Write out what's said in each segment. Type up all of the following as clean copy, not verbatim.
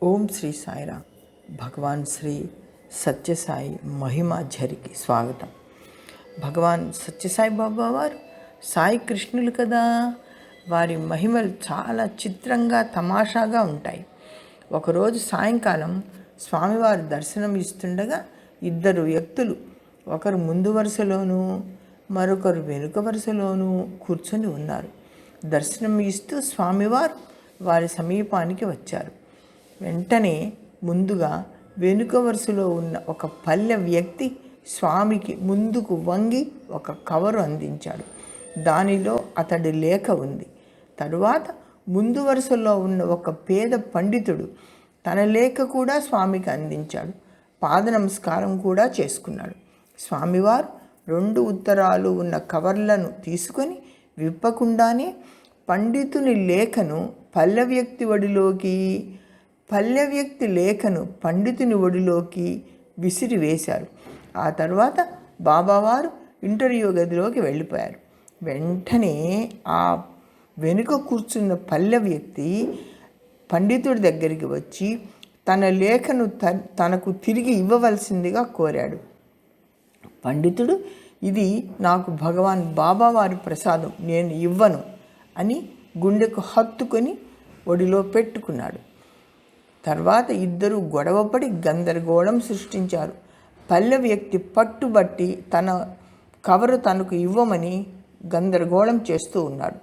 ఓం శ్రీ సాయిరామ్. భగవాన్ శ్రీ సత్యసాయి మహిమాఝరికి స్వాగతం. భగవాన్ సత్యసాయి బాబా వారు సాయి కృష్ణులు కదా. వారి మహిమలు చాలా చిత్రంగా తమాషాగా ఉంటాయి. ఒకరోజు సాయంకాలం స్వామివారు దర్శనం ఇస్తుండగా ఇద్దరు వ్యక్తులు, ఒకరు ముందు వరుసలోనూ మరొకరు వెనుక వరుసలోనూ కూర్చొని ఉన్నారు. దర్శనం ఇస్తూ స్వామివారు వారి సమీపానికి వచ్చారు. వెంటనే ముందుగా వెనుక వరుసలో ఉన్న ఒక పల్లె వ్యక్తి స్వామికి ముందుకు వంగి ఒక కవరు అందించాడు. దానిలో అతడి లేఖ ఉంది. తరువాత ముందు వరుసలో ఉన్న ఒక పేద పండితుడు తన లేఖ కూడా స్వామికి అందించాడు. పాద నమస్కారం కూడా చేసుకున్నాడు. స్వామివారు 2 ఉత్తరాలు ఉన్న కవర్లను తీసుకొని విప్పకుండానే పండితుని లేఖను పల్లె వ్యక్తి లేఖను పండితుని ఒడిలోకి విసిరివేశారు. ఆ తర్వాత బాబావారు ఇంటర్వ్యూ గదిలోకి వెళ్ళిపోయారు. వెంటనే ఆ వెనుక కూర్చున్న పల్లె వ్యక్తి పండితుడి దగ్గరికి వచ్చి తన లేఖను తనకు తిరిగి ఇవ్వవలసిందిగా కోరాడు. పండితుడు, ఇది నాకు భగవాన్ బాబావారి ప్రసాదం, నేను ఇవ్వను అని గుండెకు హత్తుకొని ఒడిలో పెట్టుకున్నాడు. తర్వాత ఇద్దరూ గొడవపడి గందరగోళం సృష్టించారు. పల్లె వ్యక్తి పట్టుబట్టి తన కవరు తనకు ఇవ్వమని గందరగోళం చేస్తూ ఉన్నాడు.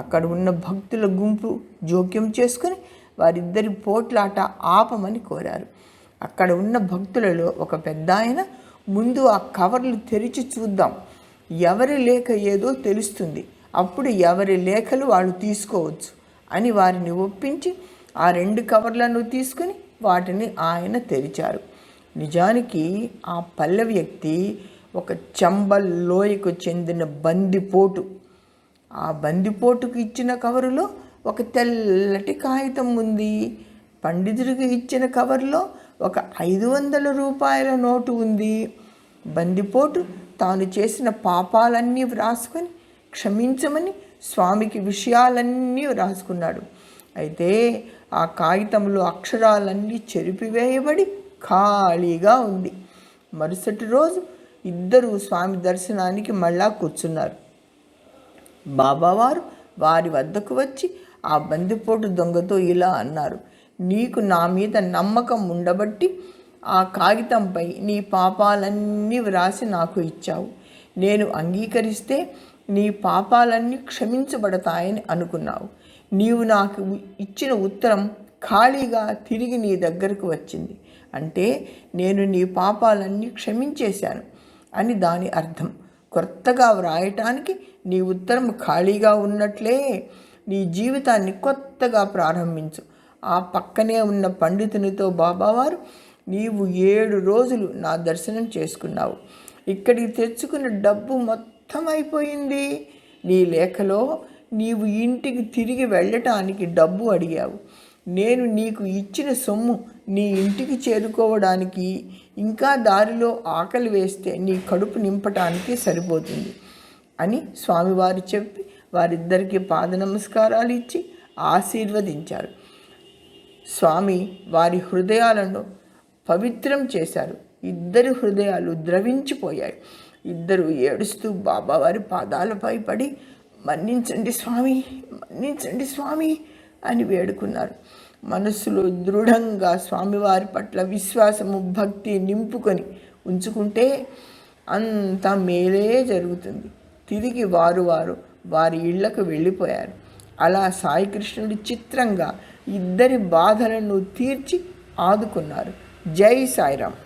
అక్కడ ఉన్న భక్తుల గుంపు జోక్యం చేసుకుని వారిద్దరి పోట్లాట ఆపమని కోరారు. అక్కడ ఉన్న భక్తులలో ఒక పెద్దాయన, ముందు ఆ కవర్లు తెరిచి చూద్దాం, ఎవరి లేఖ ఏదో తెలుస్తుంది, అప్పుడు ఎవరి లేఖలు వాళ్ళు తీసుకోవచ్చు అని వారిని ఒప్పించి ఆ 2 కవర్లను తీసుకుని వాటిని ఆయన తెరిచారు. నిజానికి ఆ పల్లె వ్యక్తి ఒక చంబల్ లోయకు చెందిన బందిపోటు. ఆ బందిపోటుకు ఇచ్చిన కవరులో ఒక తెల్లటి కాగితం ఉంది. పండితుడికి ఇచ్చిన కవరులో ఒక 500 రూపాయల నోటు ఉంది. బందిపోటు తాను చేసిన పాపాలన్నీ వ్రాసుకొని క్షమించమని స్వామికి విషయాలన్నీ వ్రాసుకున్నాడు. అయితే ఆ కాగితంలో అక్షరాలన్నీ చెరిపివేయబడి ఖాళీగా ఉంది. మరుసటి రోజు ఇద్దరూ స్వామి దర్శనానికి మళ్ళా కూర్చున్నారు. బాబావారు వారి వద్దకు వచ్చి ఆ బందిపోటు దొంగతో ఇలా అన్నారు, నీకు నా మీద నమ్మకం ఉండబట్టి ఆ కాగితంపై నీ పాపాలన్నీ వ్రాసి నాకు ఇచ్చావు. నేను అంగీకరిస్తే నీ పాపాలన్నీ క్షమించబడతాయని అనుకున్నావు. నీవు నాకు ఇచ్చిన ఉత్తరం ఖాళీగా తిరిగి నీ దగ్గరకు వచ్చింది అంటే నేను నీ పాపాలన్నీ క్షమించేశాను అని దాని అర్థం. కొత్తగా వ్రాయటానికి నీ ఉత్తరం ఖాళీగా ఉన్నట్లే నీ జీవితాన్ని కొత్తగా ప్రారంభించు. ఆ పక్కనే ఉన్న పండితునితో బాబావారు, నీవు 7 రోజులు నా దర్శనం చేసుకున్నావు, ఇక్కడికి తెచ్చుకున్న డబ్బు మొత్తం అయిపోయింది. నీ లేఖలో నీవు ఇంటికి తిరిగి వెళ్ళటానికి డబ్బు అడిగావు. నేను నీకు ఇచ్చిన సొమ్ము నీ ఇంటికి చేరుకోవడానికి, ఇంకా దారిలో ఆకలి వేస్తే నీ కడుపు నింపటానికి సరిపోతుంది అని స్వామివారు చెప్పి వారిద్దరికీ పాద నమస్కారాలు ఇచ్చి ఆశీర్వదించారు. స్వామి వారి హృదయాలను పవిత్రం చేశారు. ఇద్దరి హృదయాలు ద్రవించిపోయాయి. ఇద్దరు ఏడుస్తూ బాబావారి పాదాలపై పడి, మన్నించండి స్వామి, మన్నించండి స్వామి అని వేడుకున్నారు. మనస్సులో దృఢంగా స్వామివారి పట్ల విశ్వాసము, భక్తి నింపుకొని ఉంచుకుంటే అంతా మేలే జరుగుతుంది. తిరిగి వారి ఇళ్లకు వెళ్ళిపోయారు. అలా సాయి కృష్ణుడు చిత్రంగా ఇద్దరి బాధలను తీర్చి ఆదుకున్నారు. జై సాయిరామ్.